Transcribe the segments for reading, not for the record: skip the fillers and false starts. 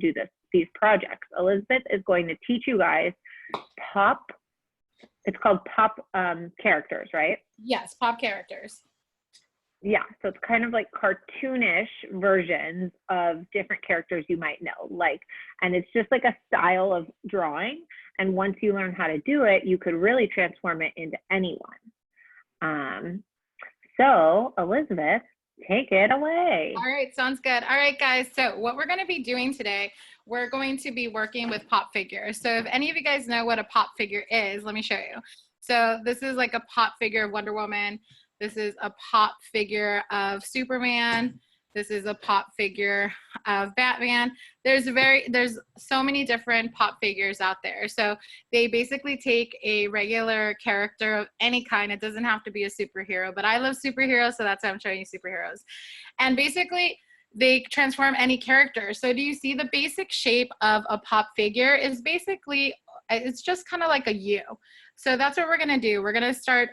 do these projects. Elizabeth is going to teach you guys pop, it's called pop characters, right? Yes, pop characters. Yeah, so it's kind of like cartoonish versions of different characters you might know, like, and it's just like a style of drawing. And once you learn how to do it, you could really transform it into anyone. So Elizabeth, take it away. All right, sounds good. All right, guys. So what we're going to be doing today, we're going to be working with pop figures. So if any of you guys know what a pop figure is, let me show you. So this is like a pop figure of Wonder Woman. This is a pop figure of Superman. This is a pop figure of Batman. There's so many different pop figures out there. So they basically take a regular character of any kind. It doesn't have to be a superhero, but I love superheroes, so that's why I'm showing you superheroes. And basically, they transform any character. So do you see the basic shape of a pop figure is basically, it's just kind of like a U. So that's what we're gonna do. We're gonna start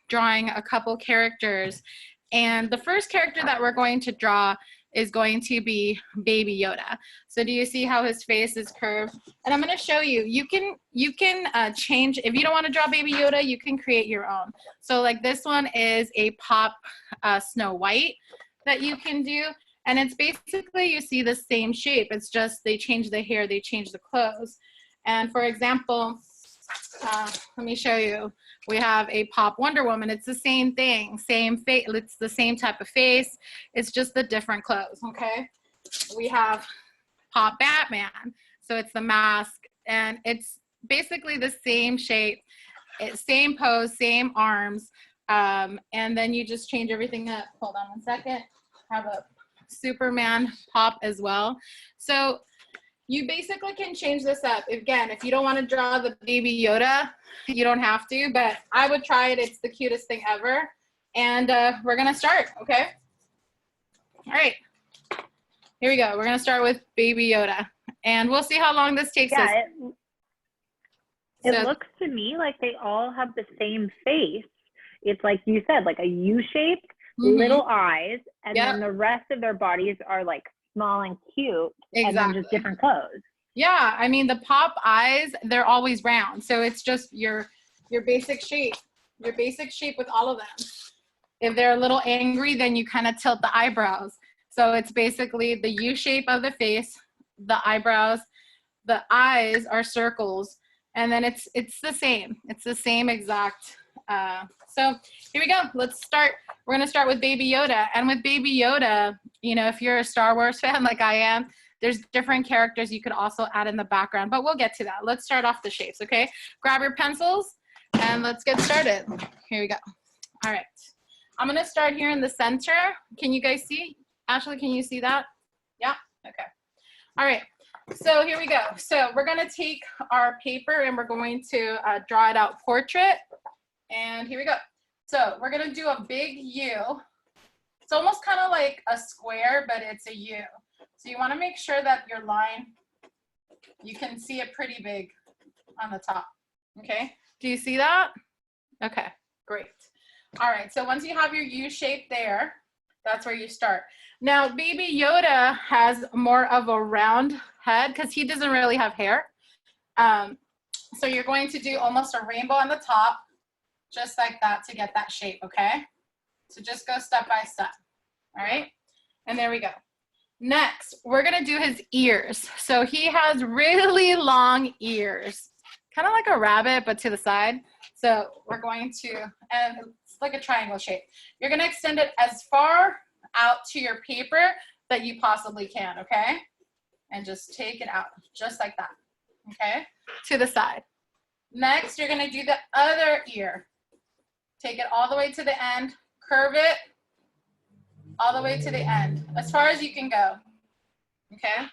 drawing a couple characters. And the first character that we're going to draw is going to be Baby Yoda. So do you see how his face is curved? And I'm gonna show you, you can change, if you don't wanna draw Baby Yoda, you can create your own. So like this one is a pop Snow White that you can do. And it's basically, you see the same shape. It's just they change the hair, they change the clothes. And for example, let me show you. We have a pop Wonder Woman. It's the same thing, same face. It's the same type of face. It's just the different clothes, okay? We have pop Batman. So it's the mask, and it's basically the same shape, same pose, same arms, and then you just change everything up. Hold on one second. Have a Superman pop as well. So you basically can change this up. Again, if you don't want to draw the Baby Yoda, you don't have to, but I would try it. It's the cutest thing ever. And we're going to start, okay? All right. Here we go. We're going to start with Baby Yoda. And we'll see how long this takes us. It looks to me like they all have the same face. It's like you said, like a U-shaped, little eyes, and then the rest of their bodies are like small and cute, and then just different clothes. Yeah, I mean the pop eyes, they're always round, so it's just your basic shape, with all of them. If they're a little angry, then you kind of tilt the eyebrows. So it's basically the U shape of the face, the eyebrows, the eyes are circles, and then it's the same. It's the same exact. So here we go. Let's start. We're going to start with Baby Yoda. And with Baby Yoda, you know, if you're a Star Wars fan like I am, there's different characters you could also add in the background, but we'll get to that. Let's start off the shapes, okay? Grab your pencils and let's get started. Here we go. All right. I'm going to start here in the center. Can you guys see? Ashley, can you see that? Yeah? Okay. All right. So here we go. So we're going to take our paper and we're going to draw it out portrait. And here we go. So we're going to do a big U. It's almost kind of like a square, but it's a U. So you want to make sure that your line, you can see it pretty big on the top. Okay. Do you see that? Okay, great. All right. So once you have your U shape there, that's where you start. Now, Baby Yoda has more of a round head because he doesn't really have hair. So you're going to do almost a rainbow on the top, just like that to get that shape, okay? So just go step by step, all right? And there we go. Next, we're gonna do his ears. So he has really long ears, kind of like a rabbit, but to the side. So we're going to, and it's like a triangle shape. You're gonna extend it as far out to your paper that you possibly can, okay? And just take it out, just like that, okay? To the side. Next, you're gonna do the other ear. Take it all the way to the end, curve it all the way to the end, as far as you can go, okay?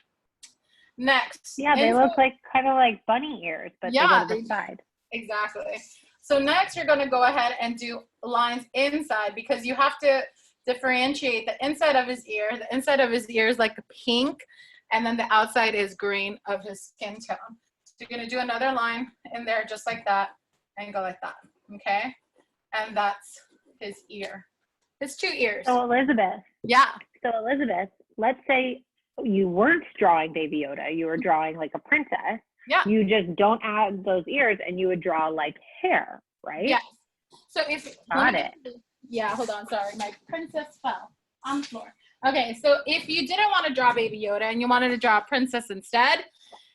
Next. Yeah, they look like kind of like bunny ears, but they go to the side. Exactly. So next, you're gonna go ahead and do lines inside because you have to differentiate the inside of his ear. The inside of his ear is like pink, and then the outside is green of his skin tone. So you're gonna do another line in there just like that and go like that, okay? And that's his ear, his two ears. So Elizabeth. Yeah. So Elizabeth, let's say you weren't drawing Baby Yoda, you were drawing like a princess. Yeah. You just don't add those ears and you would draw like hair, right? Yes. So if, Got it. Yeah, hold on, sorry. My princess fell on the floor. Okay, so if you didn't want to draw Baby Yoda and you wanted to draw a princess instead,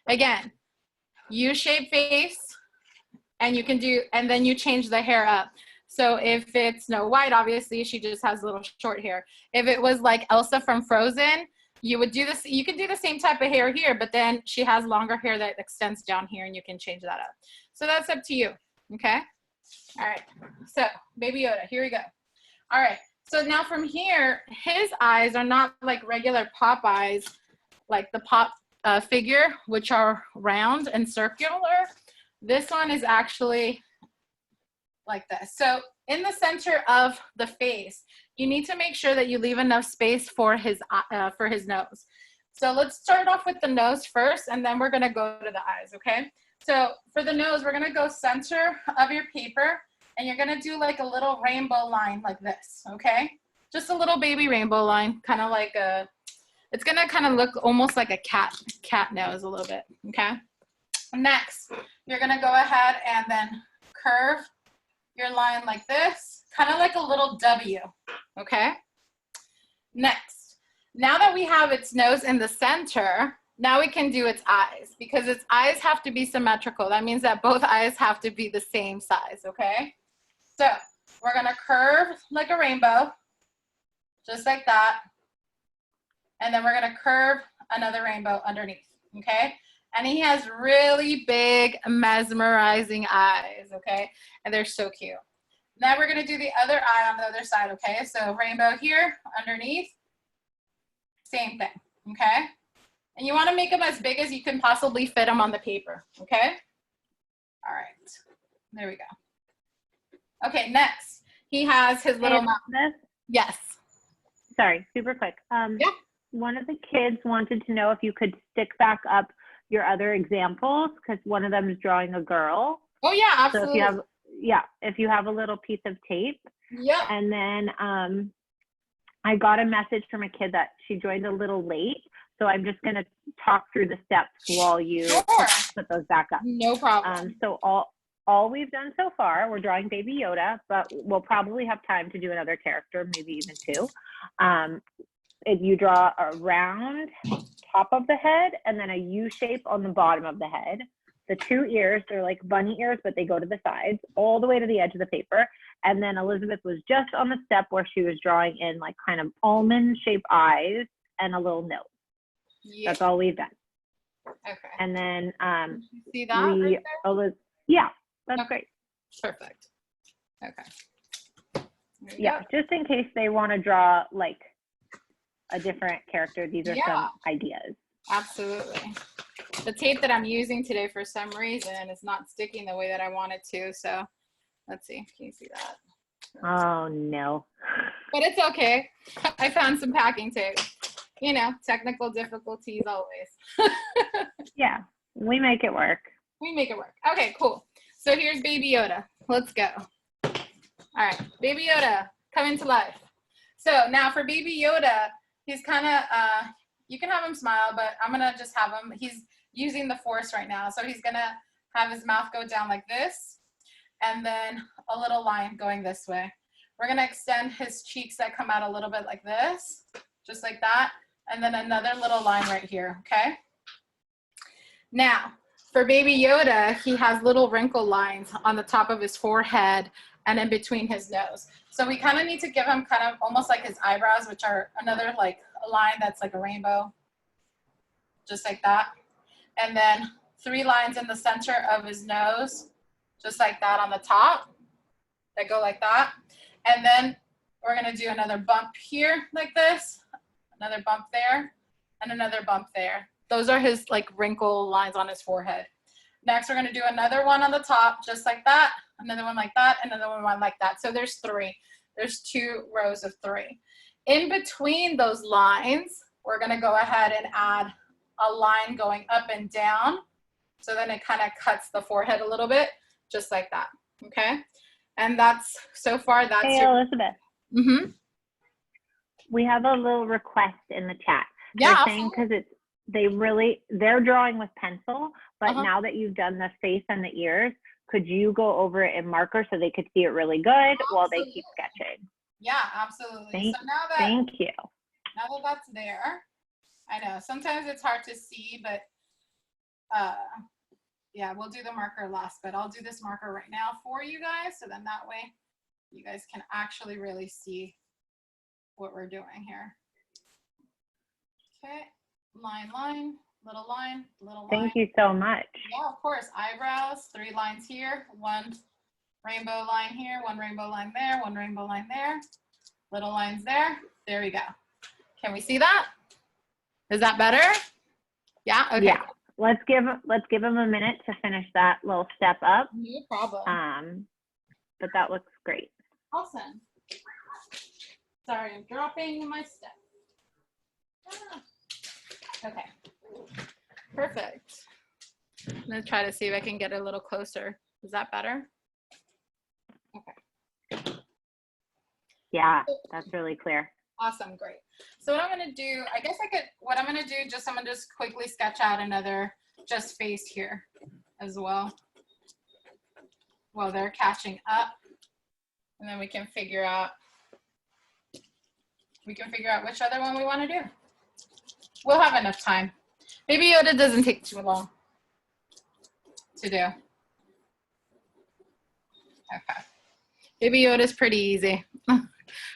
again, U-shaped face, and you can do, and then you change the hair up. So if it's Snow White, obviously she just has little short hair. If it was like Elsa from Frozen, you would do this, you can do the same type of hair here, but then she has longer hair that extends down here and you can change that up. So that's up to you, okay? All right, so Baby Yoda, here we go. All right, so now from here, his eyes are not like regular pop eyes, like the pop figure, which are round and circular. This one is actually like this. So in the center of the face, you need to make sure that you leave enough space for his nose. So let's start off with the nose first, and then we're gonna go to the eyes, okay? So for the nose, we're gonna go center of your paper, and you're gonna do like a little rainbow line like this, okay? Just a little baby rainbow line, kind of like a, it's gonna kind of look almost like a cat nose a little bit, okay? Next, you're gonna go ahead and then curve your line like this, kind of like a little W, okay? Next, now that we have its nose in the center, now we can do its eyes, because its eyes have to be symmetrical. That means that both eyes have to be the same size, okay? So we're gonna curve like a rainbow, just like that. And then we're gonna curve another rainbow underneath, okay? And he has really big, mesmerizing eyes, okay? And they're so cute. Now we're gonna do the other eye on the other side, okay? So rainbow here, underneath, same thing, okay? And you wanna make them as big as you can possibly fit them on the paper, okay? All right, there we go. Okay, next, he has his little mouth. Yes. Sorry, super quick. Yeah. One of the kids wanted to know if you could stick back up your other examples, because one of them is drawing a girl. Oh yeah, absolutely. So if you have a little piece of tape. Yeah. And then I got a message from a kid that she joined a little late, so I'm just gonna talk through the steps while you put those back up. No problem. So all we've done so far, we're drawing Baby Yoda, but we'll probably have time to do another character, maybe even two. If you draw a round top of the head and then a U shape on the bottom of the head. The two ears, they're like bunny ears, but they go to the sides all the way to the edge of the paper. And then Elizabeth was just on the step where she was drawing in like kind of almond shaped eyes and a little nose. Yeah. That's all we've done. Okay. And then see that right there? Yeah, that's great. Perfect. Okay. Yeah, just in case they want to draw like a different character, these are some ideas. Absolutely. The tape that I'm using today for some reason is not sticking the way that I want it to, so let's see. Can you see that? Oh no. But it's okay. I found some packing tape. You know, technical difficulties always. Yeah, we make it work. We make it work. Okay, cool. So here's Baby Yoda. Let's go. All right, Baby Yoda, come into life. So now for Baby Yoda, he's kind of, you can have him smile, but I'm going to just have him, he's using the force right now. So he's going to have his mouth go down like this, and then a little line going this way. We're going to extend his cheeks that come out a little bit like this, just like that, and then another little line right here, okay? Now, for Baby Yoda, he has little wrinkle lines on the top of his forehead and in between his nose. So we kind of need to give him kind of almost like his eyebrows, which are another like a line that's like a rainbow, just like that. And then 3 lines in the center of his nose, just like that on the top, that go like that. And then we're gonna do another bump here like this, another bump there, and another bump there. Those are his like wrinkle lines on his forehead. Next, we're gonna do another one on the top, just like that, another one like that, another one like that. So there's 3. There's 2 rows of 3. In between those lines, we're gonna go ahead and add a line going up and down. So then it kind of cuts the forehead a little bit, just like that, okay? And that's, so far, that's Hey, Elizabeth. Mm-hmm. We have a little request in the chat. Yeah, They're saying because they're drawing with pencil, but now that you've done the face and the ears, could you go over it in marker so they could see it really good while they keep sketching? Yeah, absolutely. Thank you. Now that that's there, I know sometimes it's hard to see, but yeah, we'll do the marker last, but I'll do this marker right now for you guys. So then that way you guys can actually really see what we're doing here. Okay, line, little line, little line. Thank you so much. Yeah, of course. Eyebrows, 3 lines here, 1 rainbow line here, 1 rainbow line there, 1 rainbow line there, little lines there. There we go. Can we see that? Is that better? Yeah, okay. Yeah. Let's give them a minute to finish that little step up. No problem. But that looks great. Awesome. Sorry, I'm dropping my step. Okay. Perfect. I'm gonna try to see if I can get a little closer. Is that better? Okay. Yeah, that's really clear. Awesome, great. So what I'm gonna do, I guess I'm gonna just quickly sketch out another just face here as well while they're catching up. And then we can figure out which other one we wanna do. We'll have enough time. Baby Yoda doesn't take too long to do. Okay. Baby Yoda's pretty easy.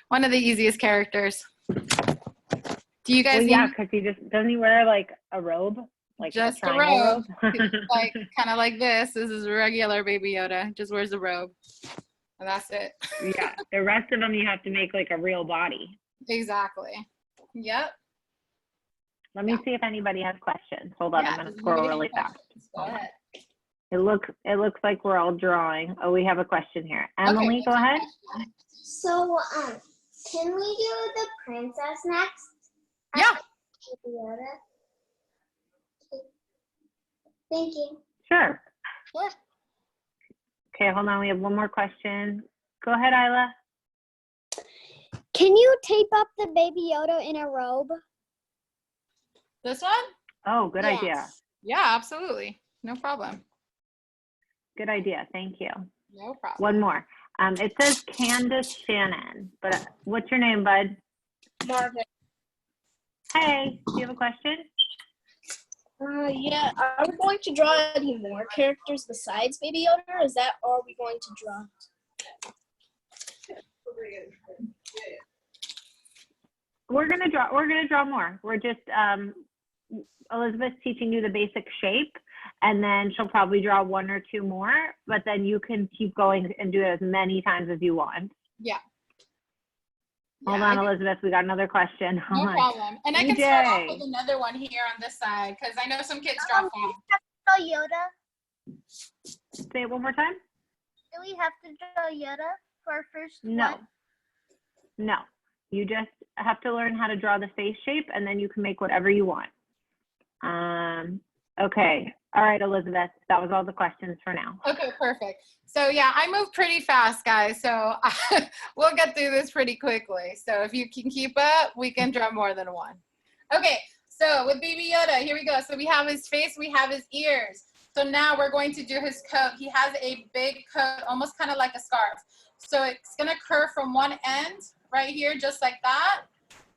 One of the easiest characters. Do you guys yeah, because doesn't he wear like a robe? Like just a robe? Like kind of like this. This is regular Baby Yoda. Just wears a robe. And that's it. Yeah. The rest of them you have to make like a real body. Exactly. Yep. Let me see if anybody has questions. Hold on, I'm gonna scroll really fast. Go ahead. It looks like we're all drawing. Oh, we have a question here. Emily, Okay, go ahead. So, can we do the princess next? Yeah. Thank you. Sure. Yeah. Okay, hold on. We have one more question. Go ahead, Isla. Can you tape up the Baby Yoda in a robe? This one? Oh, good idea. Yeah, absolutely. No problem. Good idea. Thank you. No problem. One more. It says Candace Shannon, but what's your name, bud? Marvin. Hey, do you have a question? Yeah. Are we going to draw any more characters besides Baby Yoda, or is that all we're going to draw? We're gonna draw more. We're just Elizabeth's teaching you the basic shape, and then she'll probably draw 1 or 2 more, but then you can keep going and do it as many times as you want. Yeah. Hold on, Elizabeth, we got another question. No problem. And I can start off with another one here on this side, because I know some kids draw fast. Draw Yoda? Say it one more time. Do we have to draw Yoda for our first No. one? No. You just have to learn how to draw the face shape, and then you can make whatever you want. Okay. All right, Elizabeth, that was all the questions for now. Okay, perfect. So yeah, I move pretty fast, guys. So we'll get through this pretty quickly. So if you can keep up, we can draw more than one. Okay, so with Baby Yoda, here we go. So we have his face, we have his ears. So now we're going to do his coat. He has a big coat, almost kind of like a scarf. So it's gonna curve from one end right here, just like that.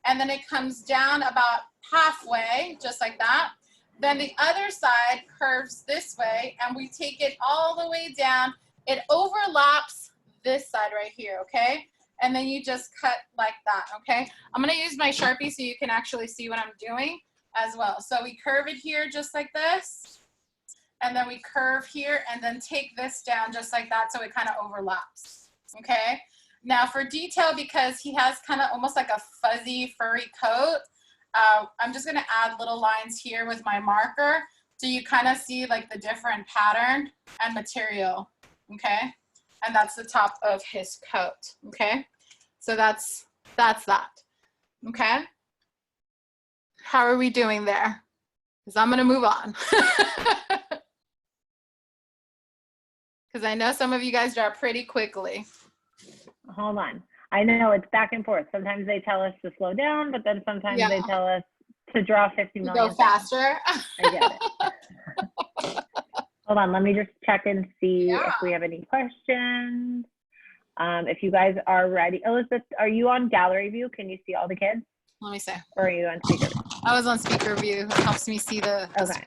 And then it comes down about halfway, just like that. Then the other side curves this way, and we take it all the way down. It overlaps this side right here, okay? And then you just cut like that, okay? I'm gonna use my Sharpie so you can actually see what I'm doing as well. So we curve it here just like this, and then we curve here, and then take this down just like that so it kind of overlaps, okay? Now for detail, because he has kind of almost like a fuzzy, furry coat, I'm just gonna add little lines here with my marker so you kind of see like the different pattern and material, okay? And that's the top of his coat, okay? So that's that, okay? How are we doing there? Because I'm gonna move on. Because I know some of you guys draw pretty quickly. Hold on. I know it's back and forth. Sometimes they tell us to slow down, but then sometimes they tell us to draw 50 to million go things. faster. I get it. Hold on, let me just check and see if we have any questions. If you guys are ready. Elizabeth, are you on gallery view? Can you see all the kids? Let me see. Or are you on speaker view? I was on speaker view. It helps me see the Okay.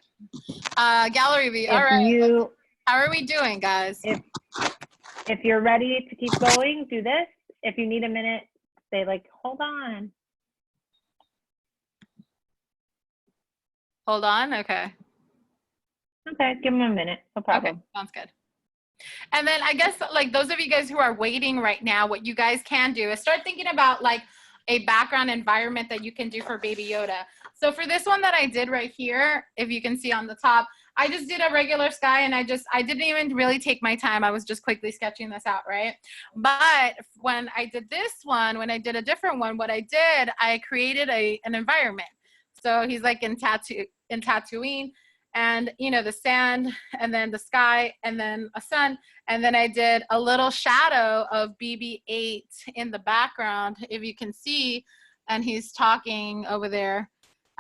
gallery view. If All right. you, How are we doing, guys? if you're ready to keep going, do this. If you need a minute, say like, hold on. Hold on. Okay. Okay, give them a minute. No problem. Okay, sounds good. And then I guess like those of you guys who are waiting right now, what you guys can do is start thinking about like a background environment that you can do for Baby Yoda. So for this one that I did right here, if you can see on the top, I just did a regular sky and I didn't even really take my time. I was just quickly sketching this out, right? But when I did this one, when I did a different one, what I did, I created an environment. So he's like in Tatooine, and you know, the sand, and then the sky, and then a sun, and then I did a little shadow of BB-8 in the background, if you can see, and he's talking over there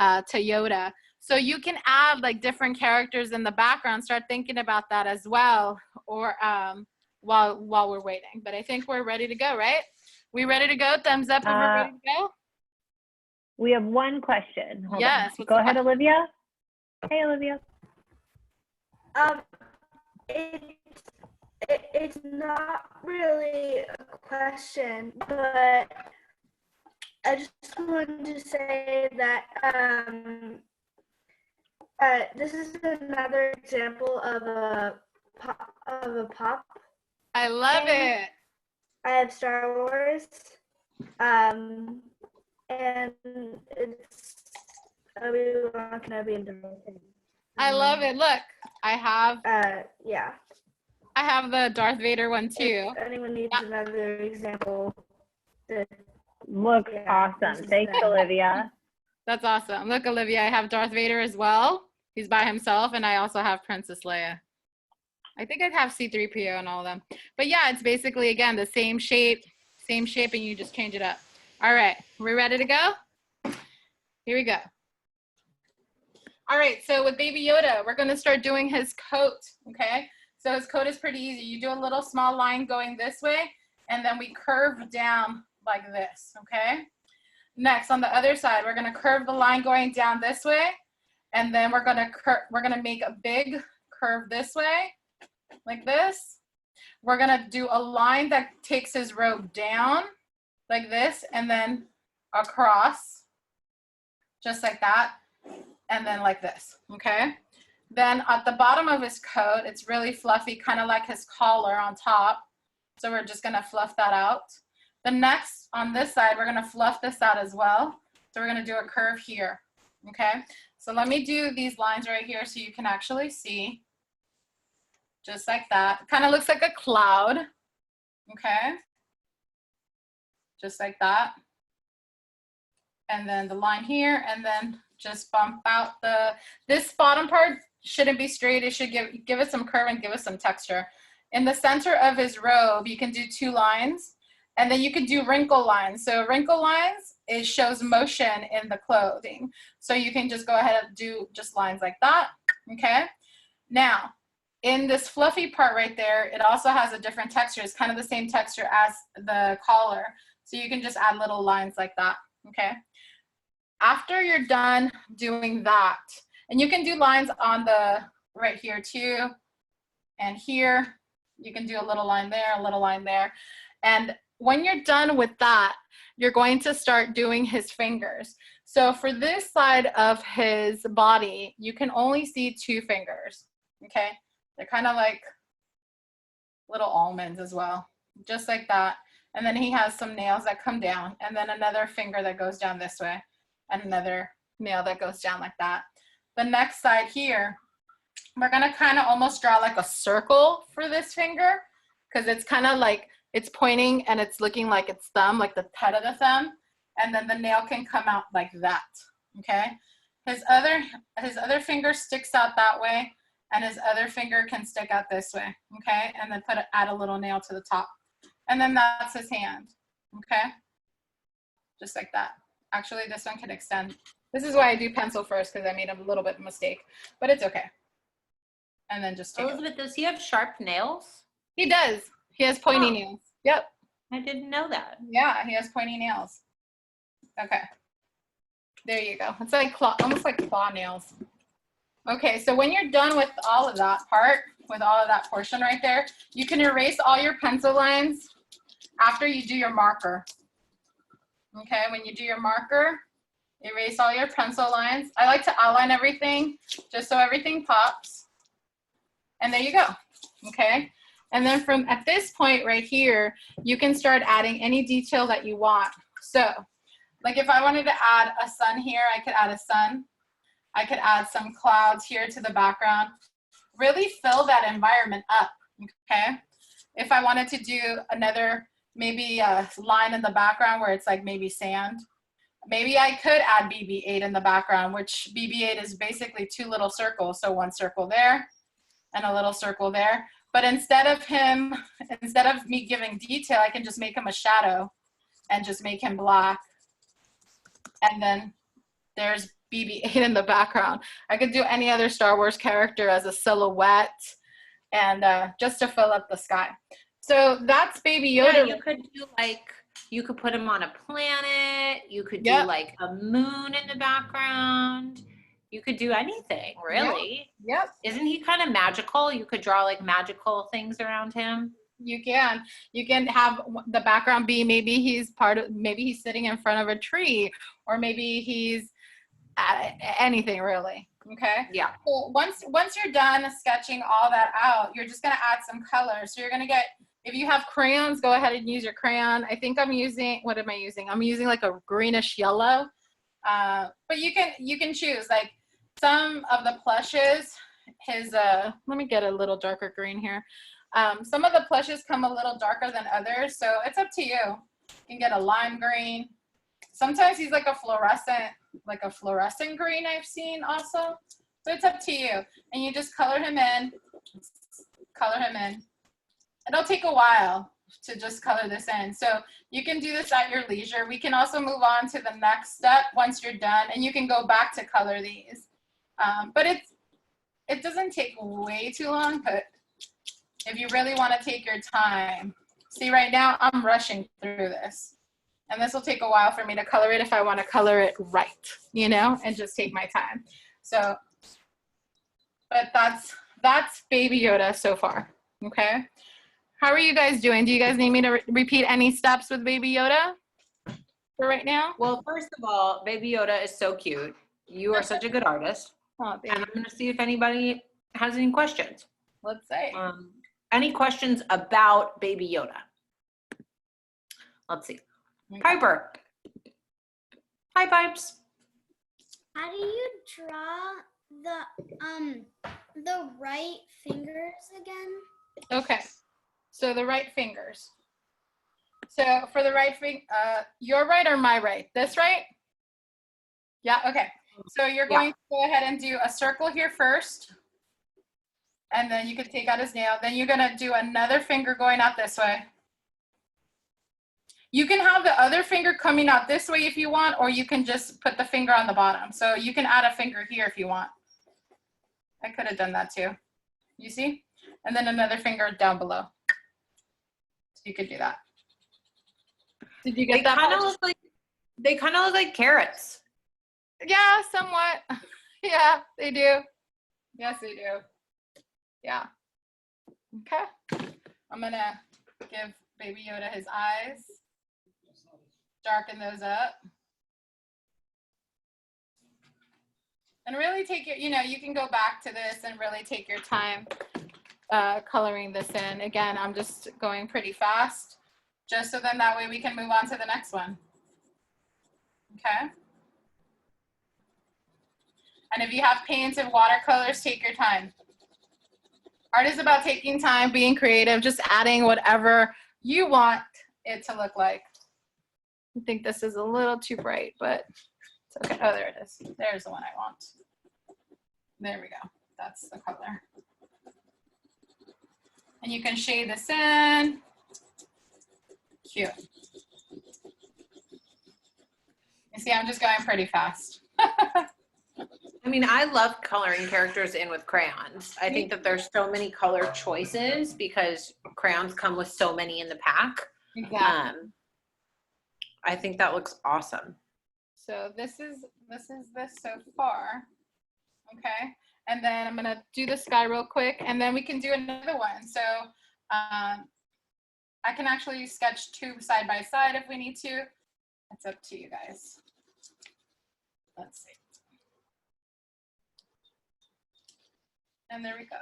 to Yoda. So you can add like different characters in the background. Start thinking about that as well, or while we're waiting. But I think we're ready to go, right? We ready to go? Thumbs up if we're ready to go. We have one question. Hold Yes. on. Go ahead, Olivia. Hey, Olivia. It's not really a question, but I just wanted to say that this is another example of a pop. I love it. I have Star Wars, and it's Obi-Wan Kenobi and Darth. I love it. Look, I have yeah. I have the Darth Vader one too. If anyone needs another example. Looks awesome. Thanks, Olivia. That's awesome. Look, Olivia, I have Darth Vader as well. He's by himself, and I also have Princess Leia. I think I have C-3PO and all of them. But yeah, it's basically, again, the same shape, and you just change it up. All right, we ready to go? Here we go. All right, so with Baby Yoda, we're gonna start doing his coat, okay? So his coat is pretty easy. You do a little small line going this way, and then we curve down like this, okay? Next, on the other side, we're gonna curve the line going down this way, and then we're gonna make a big curve this way, like this. We're gonna do a line that takes his robe down, like this, and then across, just like that, and then like this, okay? Then at the bottom of his coat, it's really fluffy, kind of like his collar on top. So we're just gonna fluff that out. The next, on this side, we're gonna fluff this out as well. So we're gonna do a curve here, okay? So let me do these lines right here so you can actually see. Just like that. Kind of looks like a cloud, okay? Just like that. And then the line here, and then just bump out this bottom part shouldn't be straight. It should give it some curve and give us some texture. In the center of his robe, you can do 2 lines, and then you can do wrinkle lines. So wrinkle lines, it shows motion in the clothing. So you can just go ahead and do just lines like that, okay? Now, in this fluffy part right there, it also has a different texture. It's kind of the same texture as the collar. So you can just add little lines like that, okay? After you're done doing that, and you can do lines on the right here too, and here, you can do a little line there, a little line there. And when you're done with that, you're going to start doing his fingers. So for this side of his body, you can only see 2 fingers, okay? They're kind of like little almonds as well, just like that. And then he has some nails that come down, and then another finger that goes down this way, and another nail that goes down like that. The next side here, we're gonna kind of almost draw like a circle for this finger, because it's kind of like it's pointing and it's looking like its thumb, like the head of the thumb, and then the nail can come out like that, okay? His other finger sticks out that way, and his other finger can stick out this way, okay? And then add a little nail to the top. And then that's his hand, okay? Just like that. Actually, this one can extend This is why I do pencil first, because I made a little bit of mistake, but it's okay. And then just take Elizabeth, does he have sharp nails? He does. He has pointy nails. Yep. I didn't know that. Yeah, he has pointy nails. Okay. There you go. It's like claw, almost like claw nails. Okay, so when you're done with all of that part, with all of that portion right there, you can erase all your pencil lines after you do your marker. Okay, when you do your marker, erase all your pencil lines. I like to outline everything just so everything pops. And there you go. Okay. And then from at this point right here, you can start adding any detail that you want. So like if I wanted to add a sun here, I could add a sun. I could add some clouds here to the background. Really fill that environment up, okay? If I wanted to do another, maybe a line in the background where it's like maybe sand, maybe I could add BB-8 in the background, which BB-8 is basically 2 little circles. So 1 circle there and a little circle there. But instead of me giving detail, I can just make him a shadow and just make him black. And then there's BB-8 in the background. I could do any other Star Wars character as a silhouette and just to fill up the sky. So that's Baby Yoda. Yeah, you could do like, you could put him on a planet. You could do like a moon in the background. You could do anything, really. Yep. Isn't he kind of magical? You could draw like magical things around him. You can have the background be maybe he's sitting in front of a tree, or maybe he's anything really. Okay. Yeah. So once you're done sketching all that out, you're just gonna add some color. So you're gonna get, if you have crayons, go ahead and use your crayon. I think I'm using, what am I using? I'm using like a greenish yellow. But you can choose like some of the plushes. Let me get a little darker green here. Some of the plushes come a little darker than others, so it's up to you. You can get a lime green. Sometimes he's like a fluorescent green I've seen also. So it's up to you. And you just color him in. It'll take a while to just color this in. So you can do this at your leisure. We can also move on to the next step once you're done, and you can go back to color these. But it doesn't take way too long, but if you really want to take your time. See, right now I'm rushing through this. And this will take a while for me to color it if I want to color it right, you know, and just take my time. So, but that's Baby Yoda so far, okay? How are you guys doing? Do you guys need me to repeat any steps with Baby Yoda for right now? Well, first of all, Baby Yoda is so cute. You are such a good artist. Oh, and I'm going to see if anybody has any questions. Let's say. Any questions about Baby Yoda? Let's see. Piper. Hi, Pipes. How do you draw the right fingers again? Okay. So the right fingers. So for the right finger, your right or my right? This right? Yeah, okay. So you're going to go ahead and do a circle here first. And then you can take out his nail. Then you're going to do another finger going out this way. You can have the other finger coming out this way if you want, or you can just put the finger on the bottom. So you can add a finger here if you want. I could have done that too. You see? And then another finger down below. So you could do that. Did you get that? They kind of look like carrots. Yeah, somewhat. Yeah, they do. Yes, they do. Yeah. Okay. I'm going to give Baby Yoda his eyes. Darken those up. And really take your, you know, you can go back to this and really take your time coloring this in. Again, I'm just going pretty fast, just so then that way we can move on to the next one. Okay. And if you have paints and watercolors, take your time. Art is about taking time, being creative, just adding whatever you want it to look like. I think this is a little too bright, but it's okay. Oh, there it is. There's the one I want. There we go. That's the color. And you can shade this in. Cute. You see, I'm just going pretty fast. I mean, I love coloring characters in with crayons. I think that there's so many color choices because crayons come with so many in the pack. Exactly. I think that looks awesome. So this is this so far. Okay. And then I'm gonna do the sky real quick, and then we can do another one. So I can actually sketch two side by side if we need to. It's up to you guys. Let's see. And there we go.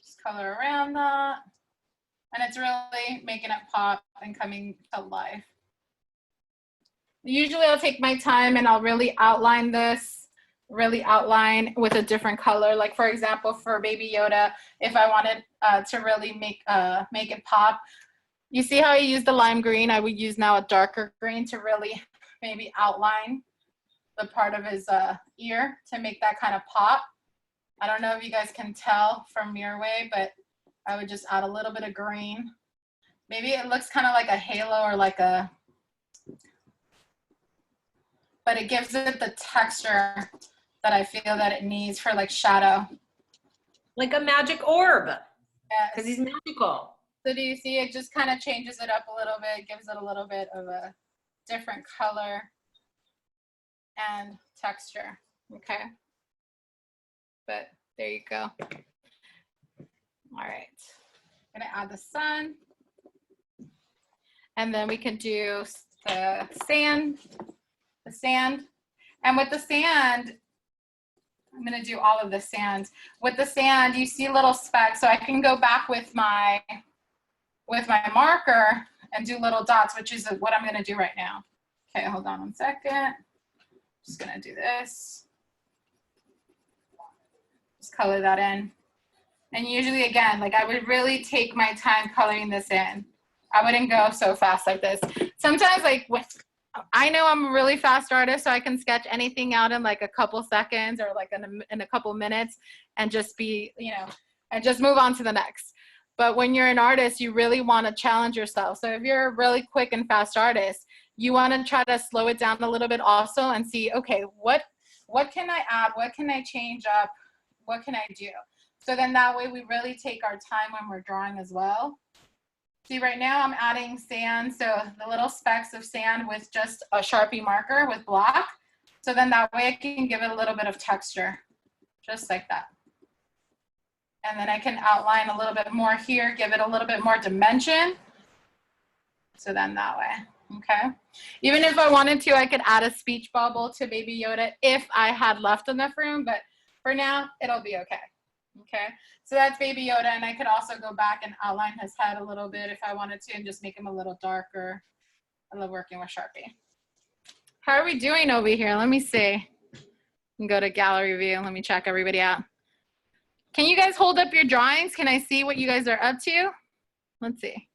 Just color around that. And it's really making it pop and coming to life. Usually I'll take my time and I'll really outline this, really outline with a different color. Like for example, for Baby Yoda, if I wanted to really make it pop, you see how I use the lime green? I would use now a darker green to really maybe outline the part of his ear to make that kind of pop. I don't know if you guys can tell from your way, but I would just add a little bit of green. Maybe it looks kind of like a halo or like a, but it gives it the texture that I feel that it needs for like shadow. Like a magic orb. Yes. Because he's magical. So do you see it just kind of changes it up a little bit, gives it a little bit of a different color and texture, okay? But there you go. All right, I'm gonna add the sun. And then we can do the sand. And with the sand, I'm gonna do all of the sand. With the sand, you see little specks, so I can go back with my marker and do little dots, which is what I'm gonna do right now. Okay, hold on 1 second. Just gonna do this. Just color that in. And usually, again, like I would really take my time coloring this in. I wouldn't go so fast like this. Sometimes, like, I know I'm a really fast artist, so I can sketch anything out in like a couple seconds or like in a couple minutes and just be, you know, and just move on to the next. But when you're an artist, you really want to challenge yourself. So if you're a really quick and fast artist, you want to try to slow it down a little bit also and see, okay, what can I add? What can I change up? What can I do? So then that way we really take our time when we're drawing as well. See, right now I'm adding sand, so the little specks of sand with just a Sharpie marker with black. So then that way I can give it a little bit of texture, just like that. And then I can outline a little bit more here, give it a little bit more dimension. So then that way, okay? Even if I wanted to, I could add a speech bubble to Baby Yoda if I had left enough room, but for now, it'll be okay. Okay, so that's Baby Yoda, and I could also go back and outline his head a little bit if I wanted to and just make him a little darker. I love working with Sharpie. How are we doing over here? Let me see. And go to gallery view. Let me check everybody out. Can you guys hold up your drawings? Can I see what you guys are up to? Let's see.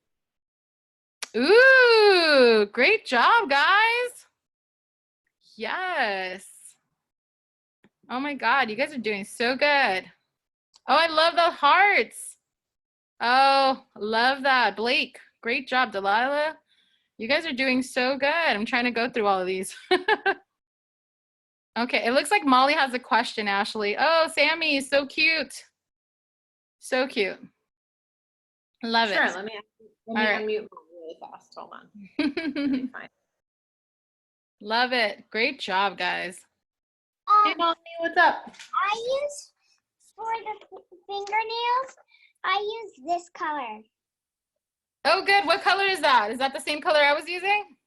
Ooh, great job, guys. Yes. Oh my God, you guys are doing so good. Oh, I love the hearts. Oh, love that. Blake, great job. Delilah, you guys are doing so good. I'm trying to go through all of these. Okay, it looks like Molly has a question, Ashley. Oh, Sammy, so cute. So cute. Love it. Sure, let me unmute really fast. Hold on. Love it. Great job, guys. Hey, Molly, what's up? I use, for the fingernails, I use this color. Oh, good. What color is that? Is that the same color I was using?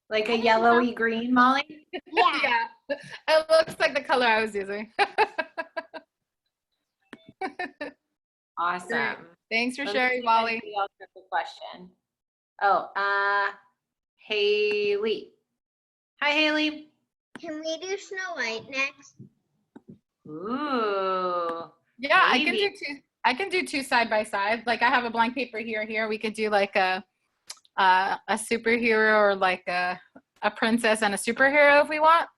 Like a yellowy green, Molly? Yeah. Yeah. It looks like the color I was using. Awesome. Great. Thanks for Let me sharing, see if Molly. anybody else has a question. Oh, Haley. Hi, Haley. Can we do Snow White next? Ooh. Yeah, maybe. I can do two side by side. Like I have a blank paper here. We could do like a superhero or like a princess and a superhero if we want.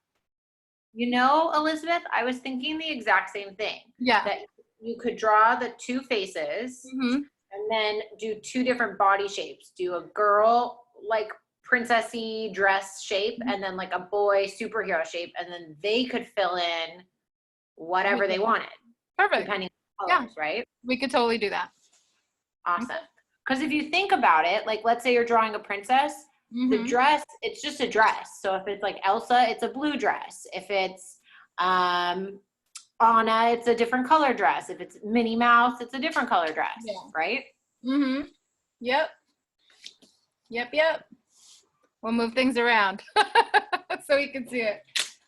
You know, Elizabeth, I was thinking the exact same thing. Yeah. That you could draw the two faces and then do two different body shapes. Do a girl like princessy dress shape and then like a boy superhero shape, and then they could fill in whatever they wanted. Perfect. Depending on colors, right? We could totally do that. Awesome. Because if you think about it, like let's say you're drawing a princess, the dress, it's just a dress. So if it's like Elsa, it's a blue dress. If it's Anna, it's a different color dress. If it's Minnie Mouse, it's a different color dress, right? Yep. We'll move things around so we can see it.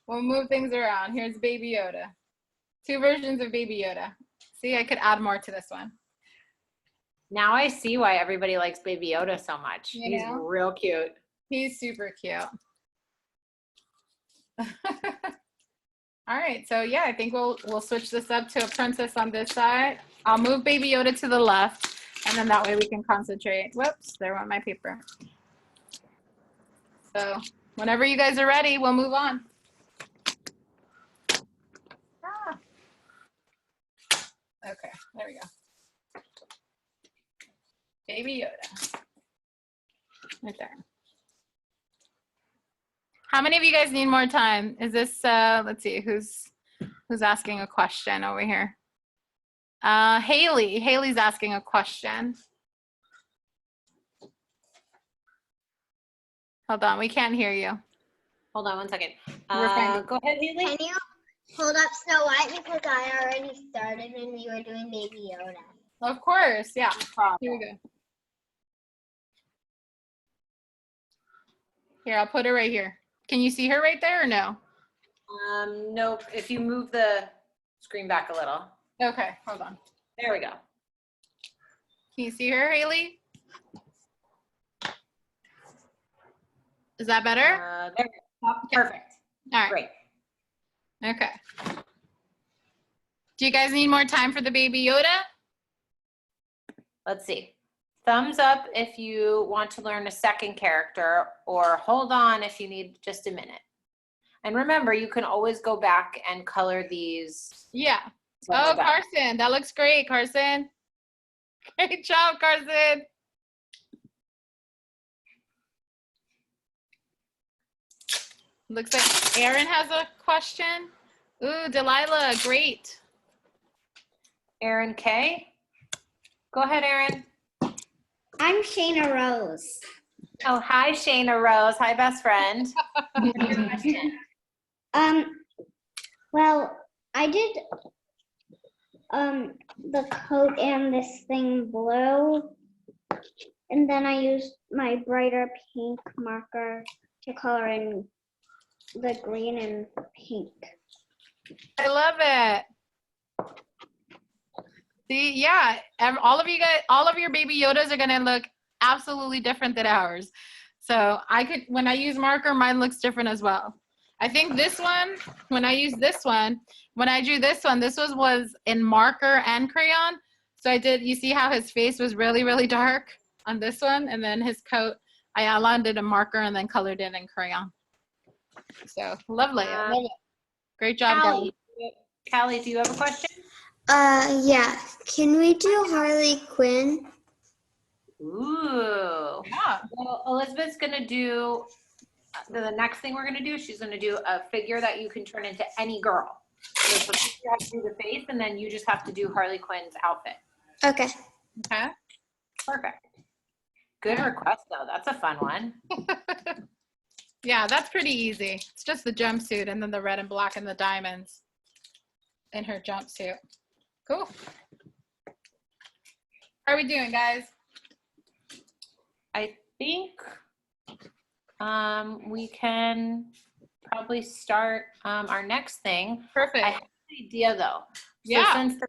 We'll move things around. Here's Baby Yoda. 2 versions of Baby Yoda. See, I could add more to this one. Now I see why everybody likes Baby Yoda so much. He's real cute. He's super cute. All right, so yeah, I think we'll switch this up to a princess on this side. I'll move Baby Yoda to the left, and then that way we can concentrate. Whoops, there went my paper. So whenever you guys are ready, we'll move on. Okay, there we go. Baby Yoda. Right there. How many of you guys need more time? Is this, let's see, who's asking a question over here? Haley's asking a question. Hold on, we can't hear you. Hold on one second. Go ahead, Haley. Can you hold up Snow White, because I already started and we were doing Baby Yoda. Of course, yeah. Here we go. Here, I'll put her right here. Can you see her right there or no? Nope. If you move the screen back a little. Okay, hold on. There we go. Can you see her, Haley? Is that better? There we go. Perfect. All right. Great. Okay. Do you guys need more time for the Baby Yoda? Let's see. Thumbs up if you want to learn a second character, or hold on if you need just a minute. And remember, you can always go back and color these. Yeah. Oh, Carson, that looks great, Carson. Great job, Carson. Looks like Aaron has a question. Ooh, Delilah, great. Aaron K. Go ahead, Aaron. I'm Shayna Rose. Oh, hi, Shayna Rose. Hi, best friend. Well, I did the coat and this thing blue, and then I used my brighter pink marker to color in the green and pink. I love it. See, yeah, all of you guys, all of your Baby Yodas are gonna look absolutely different than ours. So when I use marker, mine looks different as well. I think this one, when I use this one, when I drew this one, this was in marker and crayon. So you see how his face was really, really dark on this one, and then his coat, I outlined it in marker and then colored it in crayon. So lovely, I love it. Great job, guys. Callie, do you have a question? Yeah. Can we do Harley Quinn? Ooh. Yeah. Well, Elizabeth's gonna do the next thing we're gonna do. She's gonna do a figure that you can turn into any girl. So you have to do the face, and then you just have to do Harley Quinn's outfit. Okay. Okay. Perfect. Good request, though. That's a fun one. Yeah, that's pretty easy. It's just the jumpsuit and then the red and black and the diamonds in her jumpsuit. Cool. How are we doing, guys? I think we can probably start our next thing. Perfect. I have an idea, though. Yeah. So since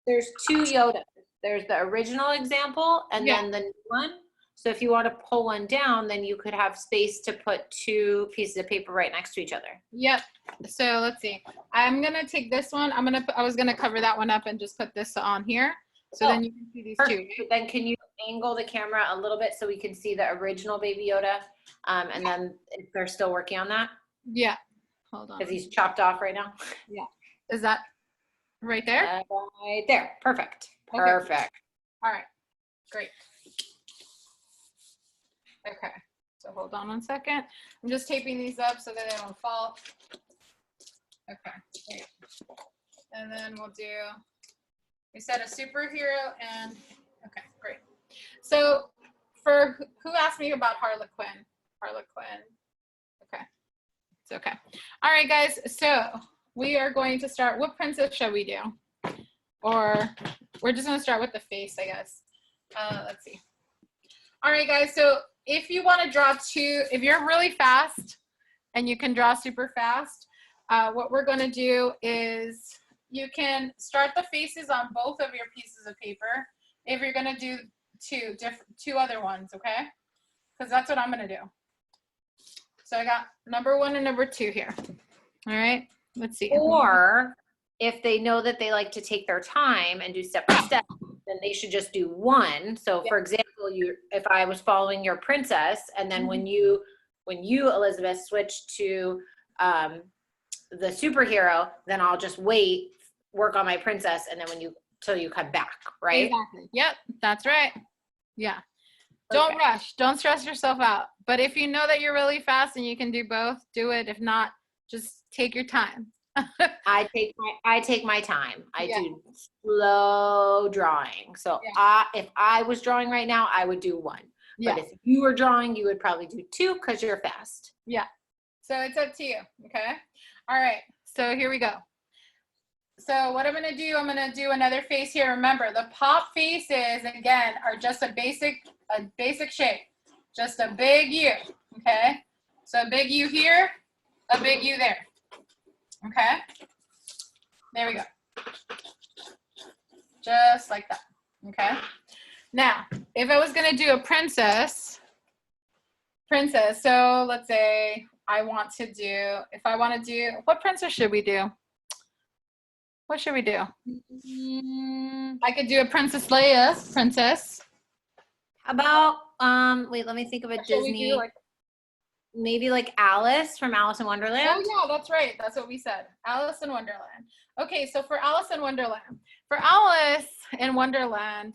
there's 2 Yodas, there's the original example and then the new one. So if you want to pull one down, then you could have space to put 2 pieces of paper right next to each other. Yep. So let's see. I'm gonna take this one. I was gonna cover that one up and just put this on here. So then you can see these Perfect. 2. But then can you angle the camera a little bit so we can see the original Baby Yoda? And then if they're still working on that? Yeah. Hold on. Because he's chopped off right now. Yeah. Is that right there? Right there. Perfect. Okay. Perfect. All right. Great. Okay. So hold on 1 second. I'm just taping these up so that they don't fall. Okay, great. And then we'll do, we said a superhero and, okay, great. So for, who asked me about Harlequin? Harlequin, okay, it's okay. All right, guys, so we are going to start, what princess shall we do? Or we're just gonna start with the face, I guess. Let's see. All right, guys, so if you wanna draw two, if you're really fast and you can draw super fast, what we're gonna do is you can start the faces on both of your pieces of paper if you're gonna do two other ones, okay? Because that's what I'm gonna do. So I got number 1 and number 2 here. All right, let's see. Or if they know that they like to take their time and do step by step, then they should just do one. So for example, if I was following your princess, and then when you, Elizabeth, switch to the superhero, then I'll just wait, work on my princess, and then till you come back, right? Exactly. Yep, that's right. Yeah. Don't rush. Don't stress yourself out. But if you know that you're really fast and you can do both, do it. If not, just take your time. I take my time. I do slow drawing. So if I was drawing right now, I would do one. But if you were drawing, you would probably do two because you're fast. Yeah. So it's up to you. Okay. All right. So here we go. So what I'm going to do, I'm going to do another face here. Remember, the pop faces, again, are just a basic shape. Just a big U. Okay. So a big U here, a big U there. Okay. There we go. Just like that. Okay. Now, if I was going to do a princess, so let's say I want to do, what princess should we do? What should we do? I could do a Princess Leia princess. How about, wait, let me think of a Disney. Maybe like Alice from Alice in Wonderland. Oh yeah, that's right. That's what we said. Alice in Wonderland. Okay, so for Alice in Wonderland. For Alice in Wonderland,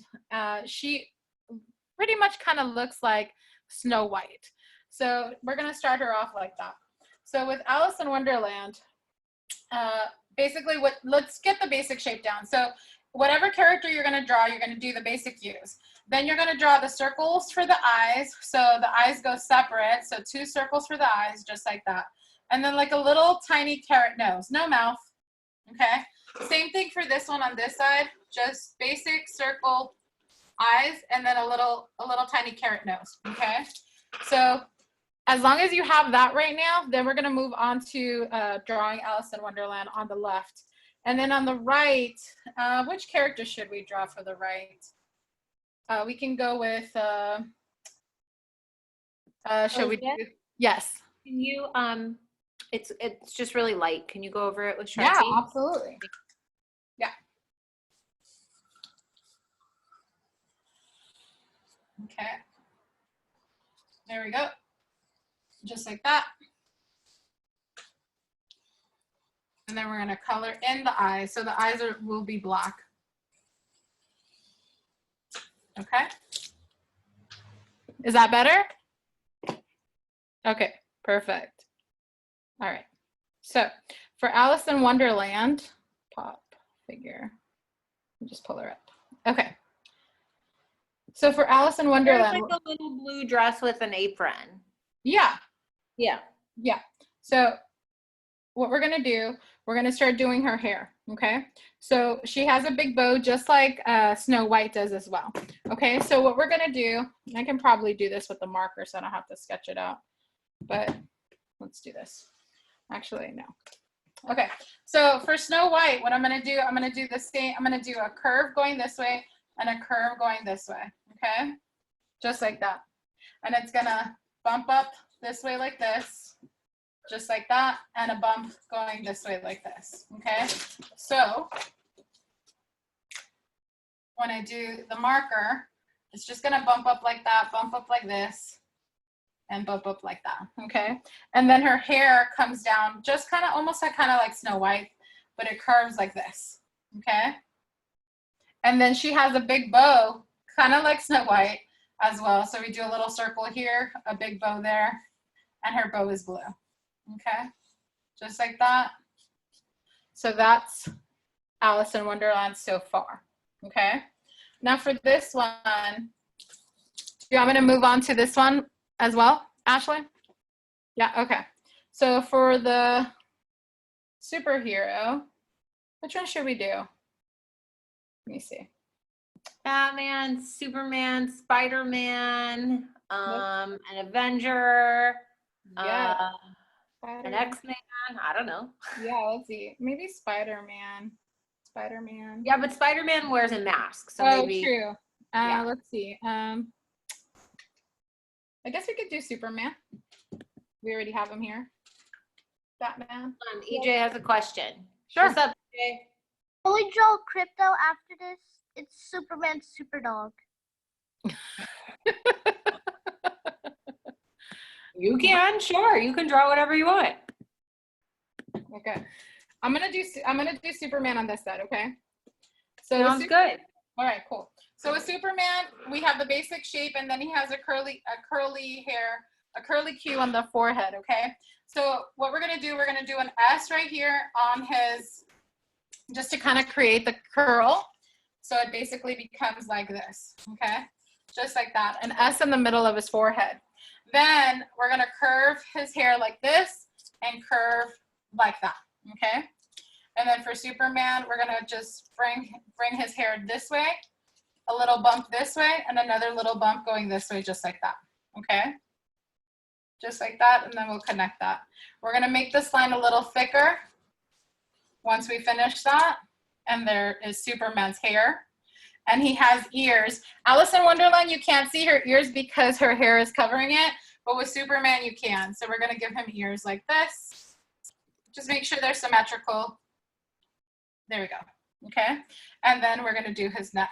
she pretty much kind of looks like Snow White. So we're going to start her off like that. So with Alice in Wonderland, basically let's get the basic shape down. So whatever character you're going to draw, you're going to do the basic U's. Then you're going to draw the circles for the eyes. So the eyes go separate. So 2 circles for the eyes, just like that. And then like a little tiny carrot nose, no mouth. Okay. Same thing for this one on this side, just basic circle eyes, and then a little tiny carrot nose. Okay. So as long as you have that right now, then we're going to move on to drawing Alice in Wonderland on the left. And then on the right, which character should we draw for the right? We can go with, shall we do? Yes. Can you, it's just really light. Can you go over it with Sharpie? Yeah, absolutely. Yeah. Okay. There we go. Just like that. And then we're going to color in the eyes. So the eyes will be black. Okay. Is that better? Okay, perfect. All right. So for Alice in Wonderland, pop figure. Just pull her up. Okay. So for Alice in Wonderland. There's like a little blue dress with an apron. Yeah. Yeah. Yeah. So what we're going to do, we're going to start doing her hair. Okay. So she has a big bow just like Snow White does as well. Okay. So what we're going to do, I can probably do this with the marker so I don't have to sketch it out, but let's do this. Actually, no. Okay. So for Snow White, what I'm going to do, I'm going to do the same. I'm going to do a curve going this way and a curve going this way. Okay. Just like that. And it's going to bump up this way like this, just like that, and a bump going this way like this. Okay. So when I do the marker, it's just going to bump up like that, bump up like this, and bump up like that. Okay. And then her hair comes down just kind of almost like Snow White, but it curves like this. Okay. And then she has a big bow, kind of like Snow White, as well. So we do a little circle here, a big bow there, and her bow is blue. Okay, just like that. So that's Alice in Wonderland so far. Okay, now for this one, do you want me to move on to this one as well, Ashley? Yeah, okay. So for the superhero, which one should we do? Let me see. Batman, Superman, Spider-Man, an Avenger, Yeah. an X-Man. I don't know. Yeah, let's see. Maybe Spider-Man. Spider-Man. Yeah, but Spider-Man wears a mask, so Oh, maybe. true. Yeah. Let's see. I guess we could do Superman. We already have him here. Batman. EJ has a question. Sure. What's up, EJ? Can we draw crypto after this? It's Superman's super dog. You can, sure. You can draw whatever you want. Okay. I'm gonna do Superman on this side, okay? So Sounds good. All right, cool. So with Superman, we have the basic shape, and then he has a curly Q on the forehead, okay? So what we're gonna do an S right here on his, just to kind of create the curl. So it basically becomes like this, okay? Just like that, an S in the middle of his forehead. Then we're gonna curve his hair like this and curve like that, okay? And then for Superman, we're gonna just bring his hair this way, a little bump this way, and another little bump going this way, just like that, okay? Just like that, and then we'll connect that. We're gonna make this line a little thicker once we finish that. And there is Superman's hair. And he has ears. Alice in Wonderland, you can't see her ears because her hair is covering it, but with Superman, you can. So we're gonna give him ears like this. Just make sure they're symmetrical. There we go, okay? And then we're gonna do his neck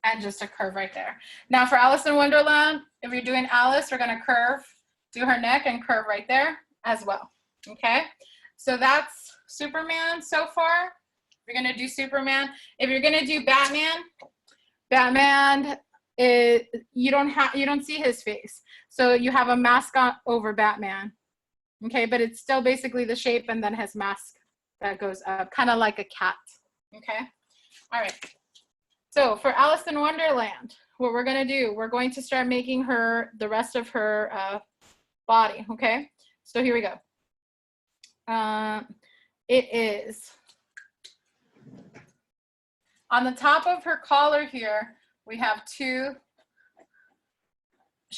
and just a curve right there. Now for Alice in Wonderland, if you're doing Alice, we're gonna curve, do her neck and curve right there as well, okay? So that's Superman so far. You're gonna do Superman. If you're gonna do Batman, you don't see his face. So you have a mask on over Batman, okay? But it's still basically the shape and then his mask that goes up, kind of like a cat, okay? All right. So for Alice in Wonderland, what we're gonna do, we're going to start making the rest of her body, okay? So here we go. It is on the top of her collar here, we have she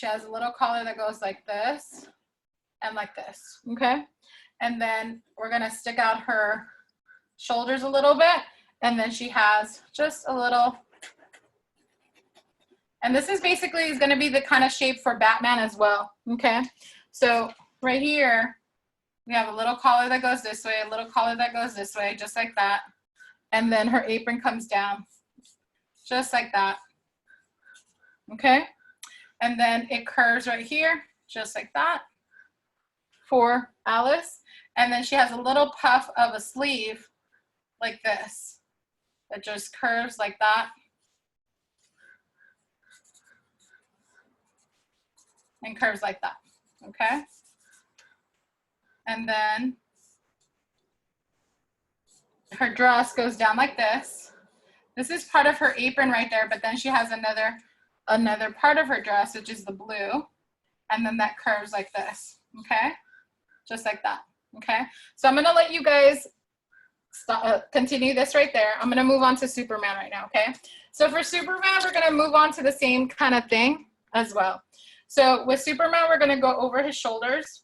has a little collar that goes like this and like this, okay? And then we're gonna stick out her shoulders a little bit, and then she has just a little, and this is basically gonna be the kind of shape for Batman as well, okay? So right here, we have a little collar that goes this way, a little collar that goes this way, just like that. And then her apron comes down, just like that, okay? And then it curves right here, just like that for Alice. And then she has a little puff of a sleeve like this that just curves like that. And curves like that, okay? And then her dress goes down like this. This is part of her apron right there, but then she has another part of her dress, which is the blue, and then that curves like this, okay? Just like that, okay? So I'm gonna let you guys continue this right there. I'm gonna move on to Superman right now, okay? So for Superman, we're gonna move on to the same kind of thing as well. So with Superman, we're gonna go over his shoulders.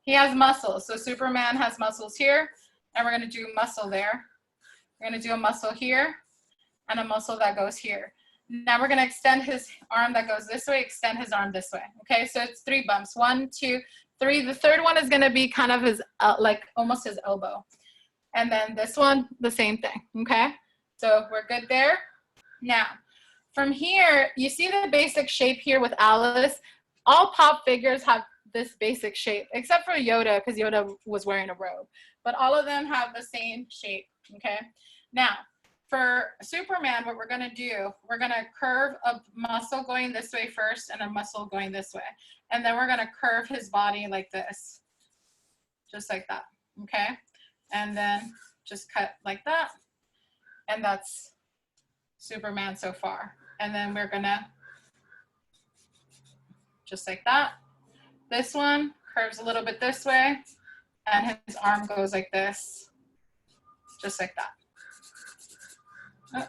He has muscles, so Superman has muscles here, and we're gonna do a muscle there. We're gonna do a muscle here, and a muscle that goes here. Now we're gonna extend his arm that goes this way, extend his arm this way, okay? So it's 3 bumps, 1, 2, 3. The third one is gonna be kind of his, like almost his elbow. And then this one, the same thing, okay? So we're good there. Now, from here, you see the basic shape here with Alice. All pop figures have this basic shape, except for Yoda, because Yoda was wearing a robe. But all of them have the same shape, okay? Now, For Superman, what we're gonna do, we're gonna curve a muscle going this way first and a muscle going this way. And then we're gonna curve his body like this, just like that, okay? And then just cut like that. And that's Superman so far. And then we're gonna, just like that. This one curves a little bit this way, and his arm goes like this, just like that. Oh,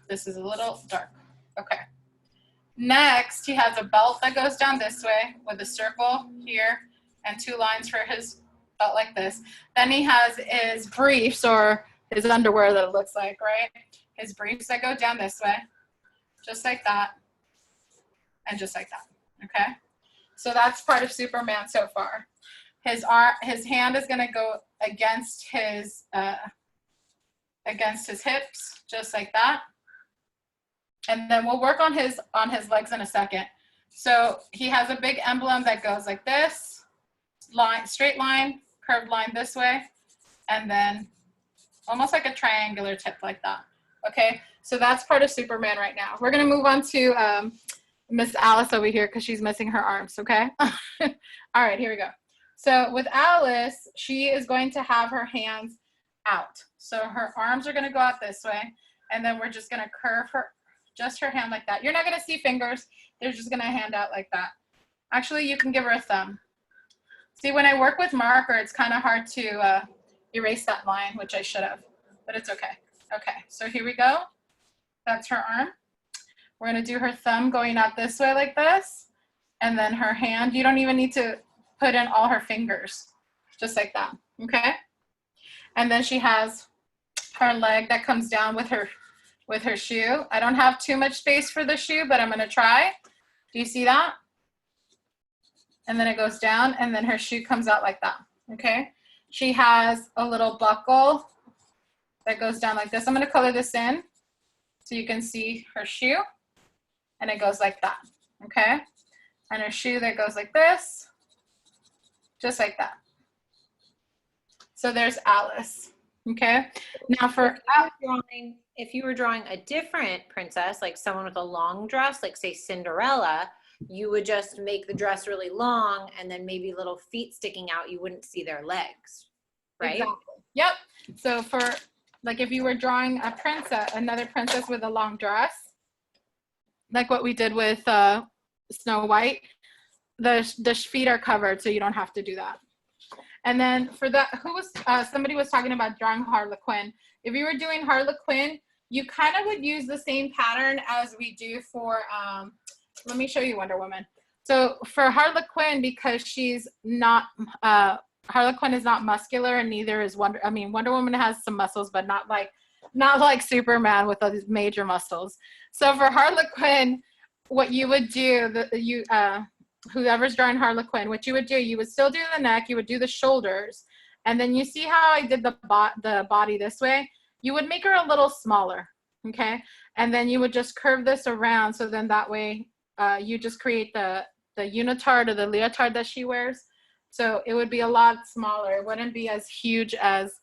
this is a little dark. Okay. Next, he has a belt that goes down this way with a circle here and 2 lines for his belt like this. Then he has his briefs, or his underwear that it looks like, right? His briefs that go down this way, just like that, and just like that, okay? So that's part of Superman so far. His hand is gonna go against his hips, just like that. And then we'll work on his legs in a second. So he has a big emblem that goes like this, line, straight line, curved line this way, and then almost like a triangular tip like that. Okay, so that's part of Superman right now. We're gonna move on to Miss Alice over here because she's missing her arms, okay? All right, here we go. So with Alice, she is going to have her hands out. So her arms are gonna go out this way, and then we're just gonna curve just her hand like that. You're not gonna see fingers, they're just gonna hand out like that. Actually, you can give her a thumb. See, when I work with marker, it's kind of hard to erase that line, which I should have, but it's okay. Okay, so here we go. That's her arm. We're gonna do her thumb going out this way like this, and then her hand. You don't even need to put in all her fingers, just like that, okay? And then she has her leg that comes down with her shoe. I don't have too much space for the shoe, but I'm gonna try. Do you see that? And then it goes down, and then her shoe comes out like that, okay? She has a little buckle that goes down like this. I'm gonna color this in so you can see her shoe, and it goes like that, okay? And her shoe that goes like this, just like that. So there's Alice, okay? Now for if you were drawing a different princess, like someone with a long dress, like say Cinderella, you would just make the dress really long and then maybe little feet sticking out. You wouldn't see their legs, right? Exactly. Yep. So for, like, if you were drawing a princess, another princess with a long dress, like what we did with Snow White, the feet are covered, so you don't have to do that. And then for that, somebody was talking about drawing Harlequin. If you were doing Harlequin, you kind of would use the same pattern as we do for, let me show you Wonder Woman. So for Harlequin, because she's not, Harlequin is not muscular, and neither is Wonder Woman has some muscles, but not like Superman with those major muscles. So for Harlequin, what you would do, whoever's drawing Harlequin, what you would do, you would still do the neck, you would do the shoulders, and then you see how I did the body this way? You would make her a little smaller, okay? And then you would just curve this around, so then that way you just create the unitard or the leotard that she wears. So it would be a lot smaller. It wouldn't be as huge as,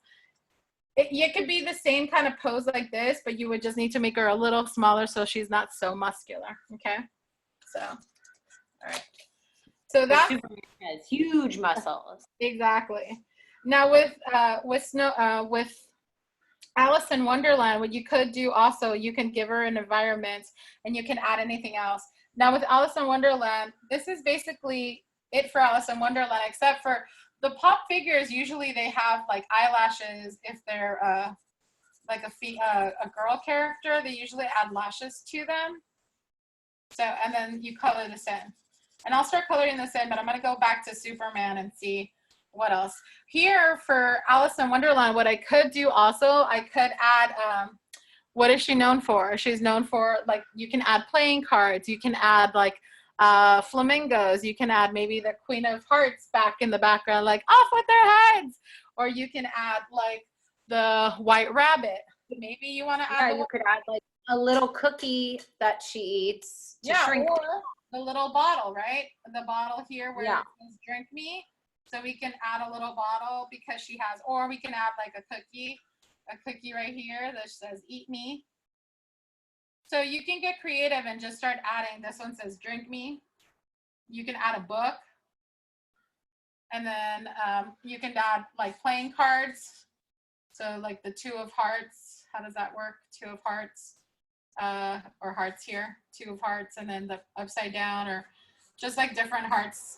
it could be the same kind of pose like this, but you would just need to make her a little smaller so she's not so muscular, okay? So, all right. So that's Superman has huge muscles. Exactly. Now with Alice in Wonderland, what you could do also, you can give her an environment and you can add anything else. Now with Alice in Wonderland, this is basically it for Alice in Wonderland, except for the pop figures. Usually they have like eyelashes. If they're like a girl character, they usually add lashes to them. So, and then you color this in. And I'll start coloring this in, but I'm gonna go back to Superman and see what else. Here for Alice in Wonderland, what I could do also, I could add, what is she known for? She's known for, like, you can add playing cards, you can add like flamingos, you can add maybe the Queen of Hearts back in the background, like off with their heads, or you can add like the White Rabbit. Maybe you want to add, you could add like a little cookie that she eats to shrink. Or the little bottle, right? The bottle here where Yeah. it says drink me. So we can add a little bottle because she has, or we can add like a cookie a cookie right here that says eat me. So you can get creative and just start adding. This one says drink me. You can add a book. And then you can add like playing cards. So like the 2 of hearts, how does that work? 2 of hearts, or hearts here, 2 of hearts, and then the upside down, or just like different hearts.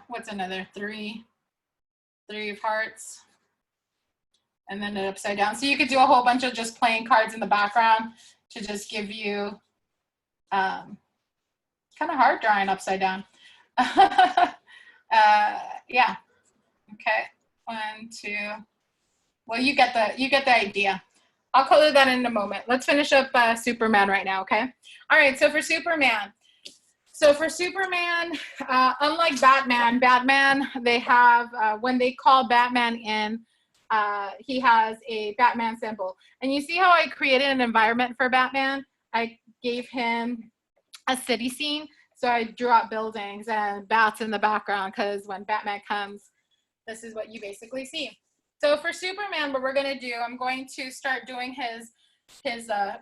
What's another 3 of hearts, and then the upside down. So you could do a whole bunch of just playing cards in the background to just give you kind of hard drawing upside down. Yeah. Okay. 1, 2. Well, you get the idea. I'll color that in a moment. Let's finish up Superman right now. Okay. All right. So for Superman, unlike Batman, they have when they call Batman in, he has a Batman symbol. And you see how I created an environment for Batman? I gave him a city scene. So I drew out buildings and bats in the background, because when Batman comes, this is what you basically see. So for Superman, what we're going to do, I'm going to start doing his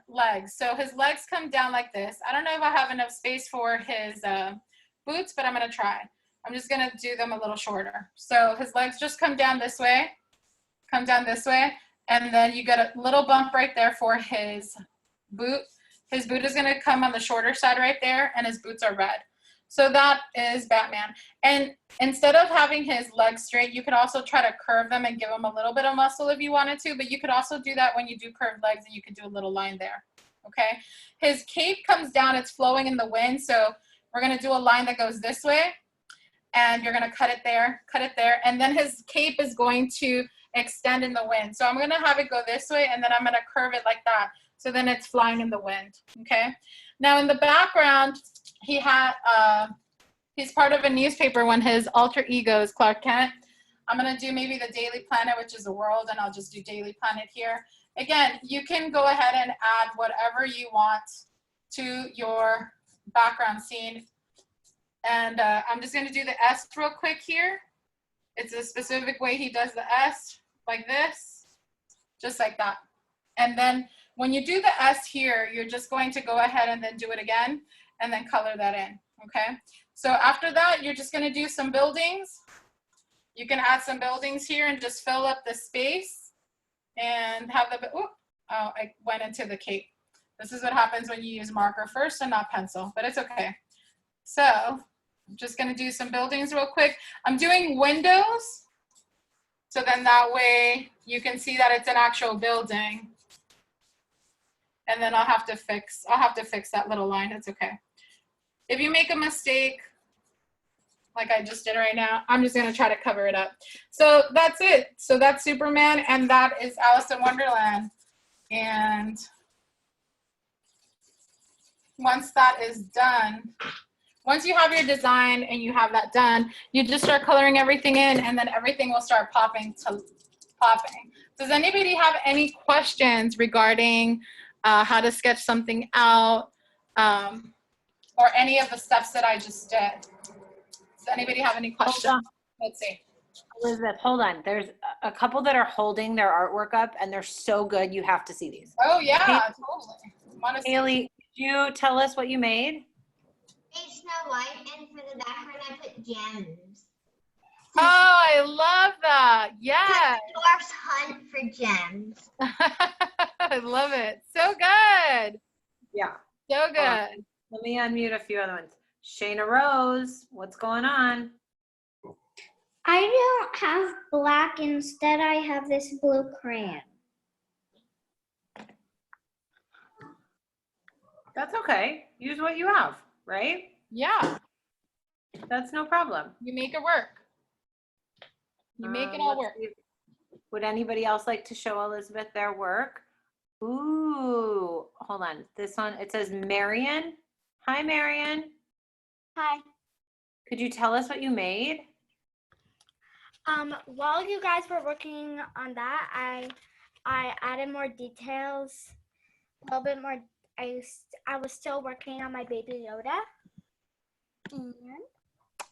legs. So his legs come down like this. I don't know if I have enough space for his boots, but I'm going to try. I'm just going to do them a little shorter. So his legs just come down this way, and then you get a little bump right there for his boot. His boot is going to come on the shorter side right there, and his boots are red. So that is Batman. And instead of having his legs straight, you could also try to curve them and give him a little bit of muscle if you wanted to, but you could also do that when you do curved legs, and you could do a little line there, okay? His cape comes down, it's flowing in the wind, so we're gonna do a line that goes this way, and you're gonna cut it there, and then his cape is going to extend in the wind. So I'm gonna have it go this way, and then I'm gonna curve it like that, so then it's flying in the wind, okay? Now in the background, he's part of a newspaper when his alter ego is Clark Kent. I'm gonna do maybe the Daily Planet, which is a world, and I'll just do Daily Planet here. Again, you can go ahead and add whatever you want to your background scene. And I'm just gonna do the S real quick here. It's a specific way he does the S, like this, just like that. And then when you do the S here, you're just going to go ahead and then do it again, and then color that in, okay? So after that, you're just gonna do some buildings. You can add some buildings here and just fill up the space and have the, oh, I went into the cape. This is what happens when you use marker first and not pencil, but it's okay. So I'm just gonna do some buildings real quick. I'm doing windows, so then that way you can see that it's an actual building. And then I'll have to fix that little line. It's okay. If you make a mistake, like I just did right now, I'm just gonna try to cover it up. So that's it. So that's Superman, and that is Alice in Wonderland. And once that is done, once you have your design and you have that done, you just start coloring everything in, and then everything will start popping. Does anybody have any questions regarding how to sketch something out, or any of the steps that I just did? Does anybody have any questions? Let's see. Elizabeth, hold on. There's a couple that are holding their artwork up, and they're so good. You have to see these. Oh yeah, totally. Haley, could you tell us what you made? It's Snow White, and for the background I put gems. Oh, I love that. Yeah. Dwarfs hunt for gems. I love it. So good. Yeah. So good. Let me unmute a few other ones. Shayna Rose, what's going on? I don't have black. Instead, I have this blue crayon. That's okay. Use what you have, right? Yeah. That's no problem. You make it work. You make it all work. Would anybody else like to show Elizabeth their work? Ooh, hold on. This one, it says Marion. Hi, Marion. Hi. Could you tell us what you made? While you guys were working on that, I added more details, a little bit more. I was still working on my baby Yoda. And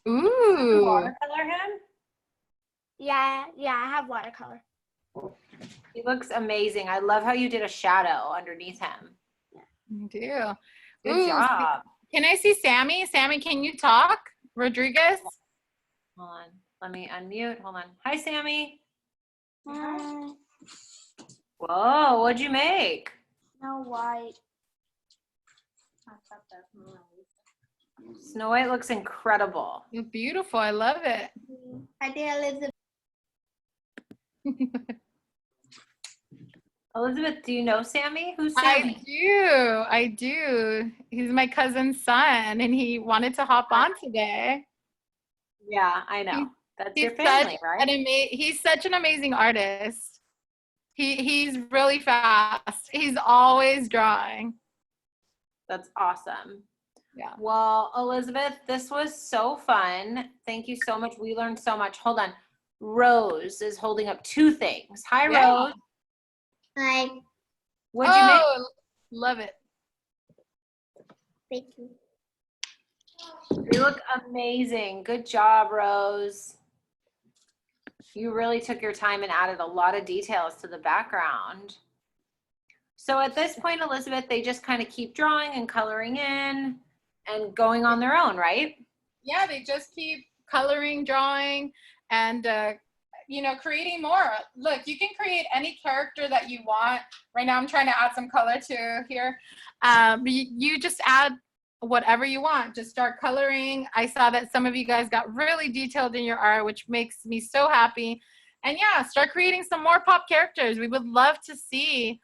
Ooh. Watercolor him? yeah, I have watercolor. He looks amazing. I love how you did a shadow underneath him. You do. Good Ooh, job. Can I see Sammy? Sammy, can you talk? Rodriguez? Hold on. Let me unmute. Hold on. Hi, Sammy. Whoa, what'd you make? Snow White. Snow White looks incredible. Beautiful. I love it. I did Elizabeth. Elizabeth, do you know Sammy? Who's Sammy? I do. He's my cousin's son, and he wanted to hop on today. Yeah, I know. That's He's your family, right? He's such an amazing artist. He's really fast. He's always drawing. That's awesome. Yeah. Well, Elizabeth, this was so fun. Thank you so much. We learned so much. Hold on. Rose is holding up 2 things. Hi, Yeah. Rose. Hi. What'd you make? Love it. Thank you. You look amazing. Good job, Rose. You really took your time and added a lot of details to the background. So at this point, Elizabeth, they just kind of keep drawing and coloring in and going on their own, right? Yeah, they just keep coloring, drawing, and creating more. Look, you can create any character that you want. Right now I'm trying to add some color to here. You just add whatever you want. Just start coloring. I saw that some of you guys got really detailed in your art, which makes me so happy. And yeah, start creating some more pop characters. We would love to see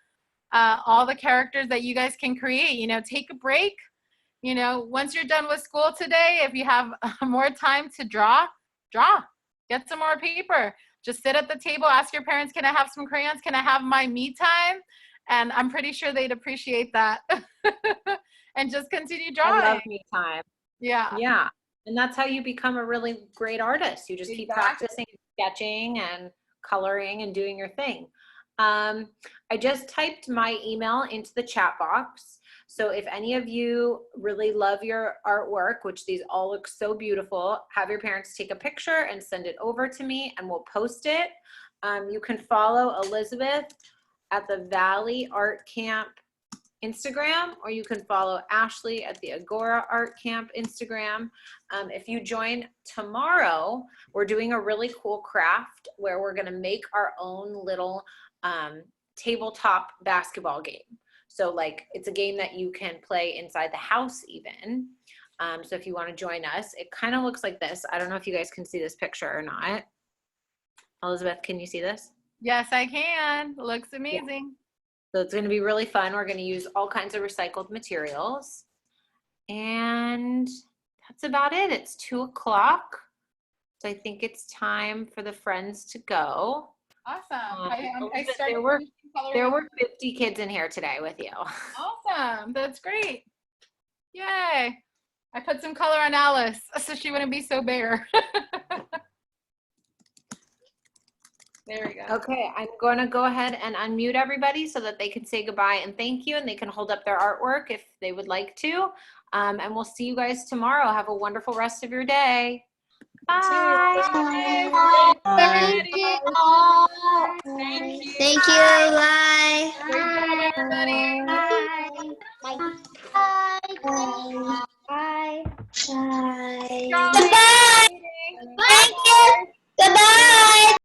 all the characters that you guys can create. Take a break. Once you're done with school today, if you have more time to draw. Get some more paper. Just sit at the table, ask your parents, can I have some crayons? Can I have my me time? And I'm pretty sure they'd appreciate that. And just continue drawing. I love me time. Yeah. Yeah. And that's how you become a really great artist. You just keep practicing, sketching and coloring and doing your thing. I just typed my email into the chat box. So if any of you really love your artwork, which these all look so beautiful, have your parents take a picture and send it over to me and we'll post it. You can follow Elizabeth at the Valley Art Camp Instagram, or you can follow Ashley at the Agora Art Camp Instagram. If you join tomorrow, we're doing a really cool craft where we're gonna make our own little tabletop basketball game. So like it's a game that you can play inside the house even. So if you want to join us, it kind of looks like this. I don't know if you guys can see this picture or not. Elizabeth, can you see this? Yes, I can. It looks amazing. So it's going to be really fun. We're going to use all kinds of recycled materials. And that's about it. It's 2 o'clock. So I think it's time for the friends to go. Awesome. There were 50 kids in here today with you. Awesome. That's great. Yay. I put some color on Alice so she wouldn't be so bare. There we go. Okay, I'm going to go ahead and unmute everybody so that they can say goodbye and thank you, and they can hold up their artwork if they would like to. And we'll see you guys tomorrow. Have a wonderful rest of your day. Bye. Thank you. Thank you. Bye. Great job, everybody. Bye. Bye. Bye.